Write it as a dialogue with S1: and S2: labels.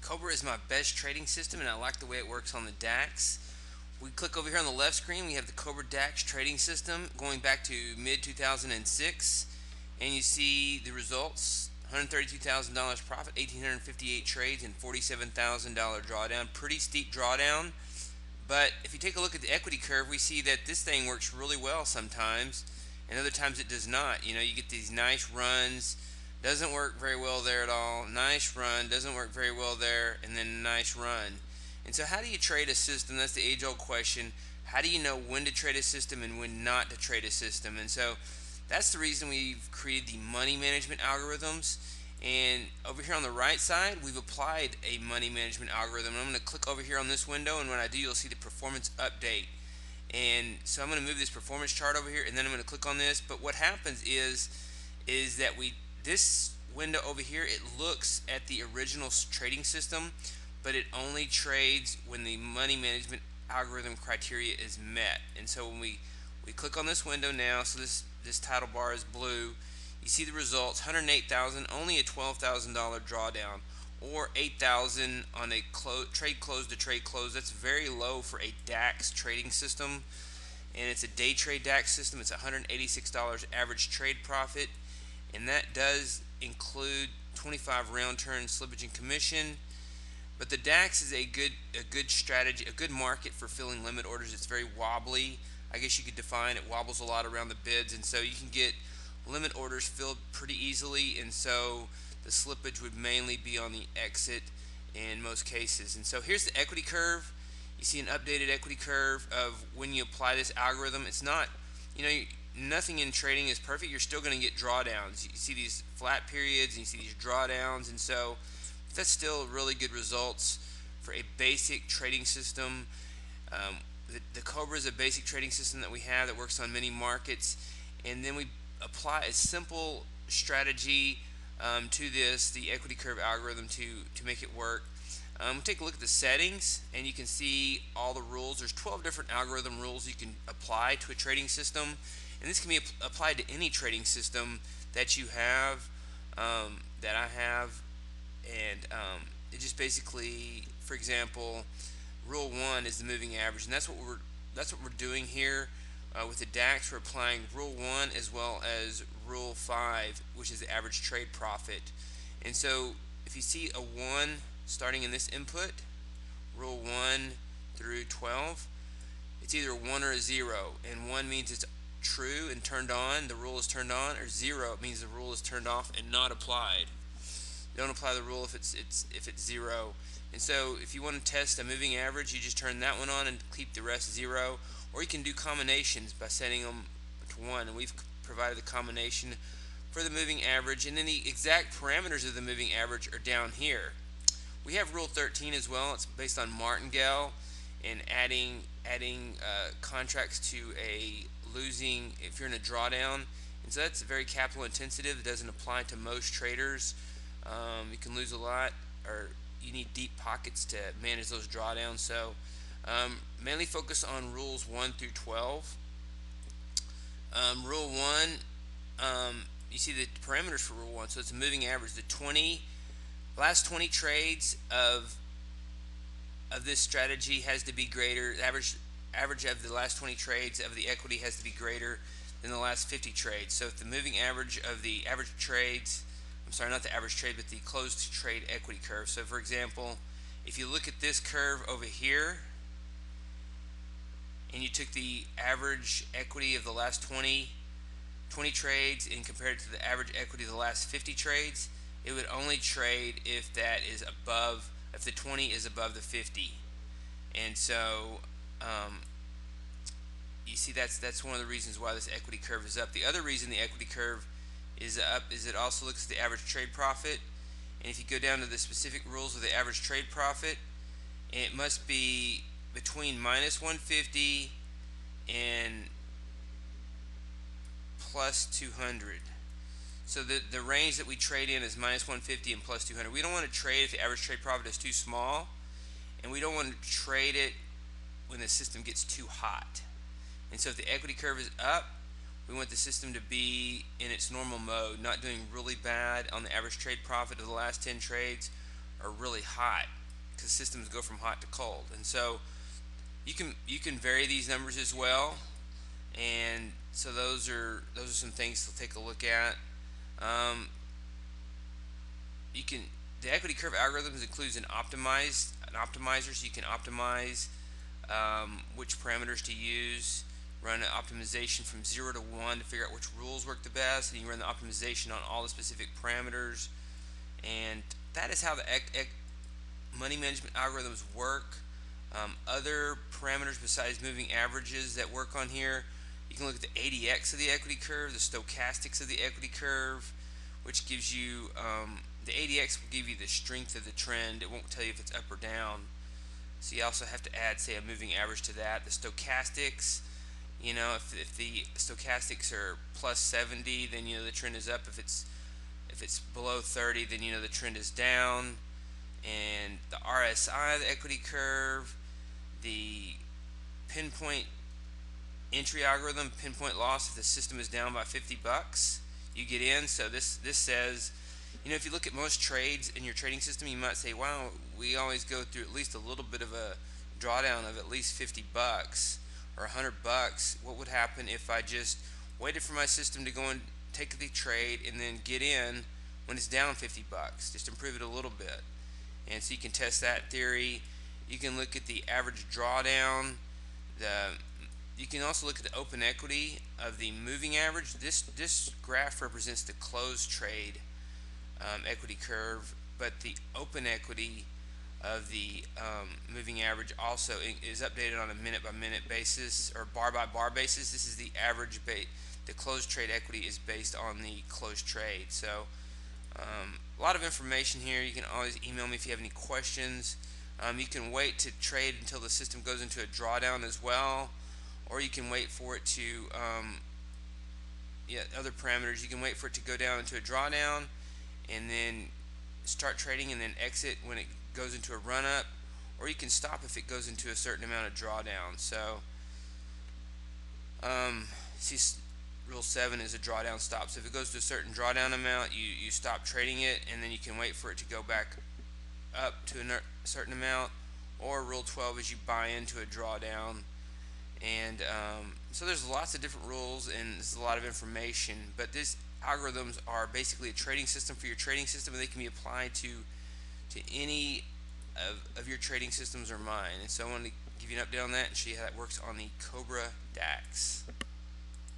S1: Cobra is my best trading system, and I like the way it works on the DAX. We click over here on the left screen. We have the Cobra DAX trading system going back to mid 2006, and you see the results: $132,000 profit, 1,858 trades, and $47,000 drawdown. Pretty steep drawdown. But if you take a look at the equity curve, we see that this thing works really well sometimes, and other times it does not. You get these nice runs. Doesn't work very well there at all. Nice run. Doesn't work very well there, and then nice run. And so, how do you trade a system? That's the age-old question. How do you know when to trade a system and when not to trade a system? And so, that's the reason we've created the money management algorithms. And over here on the right side, we've applied a money management algorithm. I'm going to click over here on this window, and when I do, you'll see the performance update. And so I'm going to move this performance chart over here, and then I'm going to click on this. But what happens is that this window over here, it looks at the original trading system, but it only trades when the money management algorithm criteria is met. And so when we click on this window now, so this title bar is blue, you see the results: 108,000, only a $12,000 drawdown, or 8,000 on a trade close to trade close. That's very low for a DAX trading system, and it's a day trade DAX system. It's $186 average trade profit, and that does include 25 round turn slippage and commission. But the DAX is a good strategy, a good market for filling limit orders. It's very wobbly. I guess you could define it wobbles a lot around the bids, and so you can get limit orders filled pretty easily, and so the slippage would mainly be on the exit in most cases. And so here's the equity curve. You see an updated equity curve of when you apply this algorithm. It's not, nothing in trading is perfect. You're still going to get drawdowns. You see these flat periods and you see these drawdowns, and so that's still really good results for a basic trading system. The Cobra is a basic trading system that we have that works on many markets, and then we apply a simple strategy to the equity curve algorithm to make it work. Take a look at the settings, and you can see all the rules. There's 12 different algorithm rules you can apply to a trading system, and this can be applied to any trading system that you have, that I have, and it just basically, for example, rule 1 is the moving average, and that's what we're doing here. With the DAX, we're applying rule 1 as well as rule 5, which is the average trade profit. And so if you see a 1 starting in this input, rule 1 through 12, it's either a 1 or a 0, and 1 means it's true and turned on, the rule is turned on, or 0, it means the rule is turned off and not applied. You don't apply the rule if it's 0. And so if you want to test a moving average, you just turn that one on and keep the rest 0. Or you can do combinations by setting them to 1, and we've provided the combination for the moving average, and then the exact parameters of the moving average are down here. We have rule 13 as well. It's based on martingale and adding contracts to a losing if you're in a drawdown, and so that's very capital intensive. It doesn't apply to most traders. You can lose a lot, or you need deep pockets to manage those drawdowns. So mainly focus on rules 1 through 12. Rule 1, you see the parameters for rule 1. So it's a moving average. The last 20 trades of this strategy has to be greater. The average of the last 20 trades of the equity has to be greater than the last 50 trades. So if the moving average of the average trades, I'm sorry, not the average trade, but the closed trade equity curve. So for example, if you look at this curve over here, and you took the average equity of the last 20 trades and compared it to the average equity of the last 50 trades, it would only trade if the 20 is above the 50. And so you see that's one of the reasons why this equity curve is up. The other reason the equity curve is up is it also looks at the average trade profit, and if you go down to the specific rules of the average trade profit, it must be between minus 150 and plus 200. So the range that we trade in is minus 150 and plus 200. We don't want to trade if the average trade profit is too small, and we don't want to trade it when the system gets too hot. And so if the equity curve is up, we want the system to be in its normal mode, not doing really bad on the average trade profit of the last 10 trades, or really hot. because systems go from hot to cold. And so you can vary these numbers as well. And so those are some things to take a look at. Um, you can The equity curve algorithms includes an optimizer, so you can optimize which parameters to use. Run an optimization from 0 to 1 to figure out which rules work the best, and you run the optimization on all the specific parameters. And that is how the money management algorithms work. Other parameters besides moving averages that work on here, you can look at the ADX of the equity curve, the stochastics of the equity curve, which gives you the ADX will give you the strength of the trend. It won't tell you if it's up or down. So you also have to add, say, a moving average to that. The stochastics, if the stochastics are plus 70, then the trend is up. If it's below 30, then the trend is down. And the RSI, the equity curve, the pinpoint entry algorithm, pinpoint loss, if the system is down by 50 bucks, you get in. So this says, if you look at most trades in your trading system, you might say, wow, we always go through at least a little bit of a drawdown of at least 50 bucks or 100 bucks. What would happen if I just waited for my system to go and take the trade and then get in when it's down 50 bucks? Just improve it a little bit. And so you can test that theory. You can look at the average drawdown. You can also look at the open equity of the moving average. This graph represents the closed trade equity curve, but the open equity of the moving average also is updated on a minute by minute basis or bar by bar basis. This is the average the closed trade equity is based on the closed trade. So a lot of information here. You can always email me if you have any questions. You can wait to trade until the system goes into a drawdown as well, or you can wait for it to other parameters. You can wait for it to go down into a drawdown and then start trading and then exit when it goes into a run up, or you can stop if it goes into a certain amount of drawdown. So see, rule 7 is a drawdown stop. So if it goes to a certain drawdown amount, you stop trading it, and then you can wait for it to go back up to a certain amount. Or rule 12 is you buy into a drawdown. And so there's lots of different rules, and there's a lot of information, but these algorithms are basically a trading system for your trading system, and they can be applied to any of your trading systems or mine. And so I wanted to give you an update on that and show you how that works on the Cobra DAX.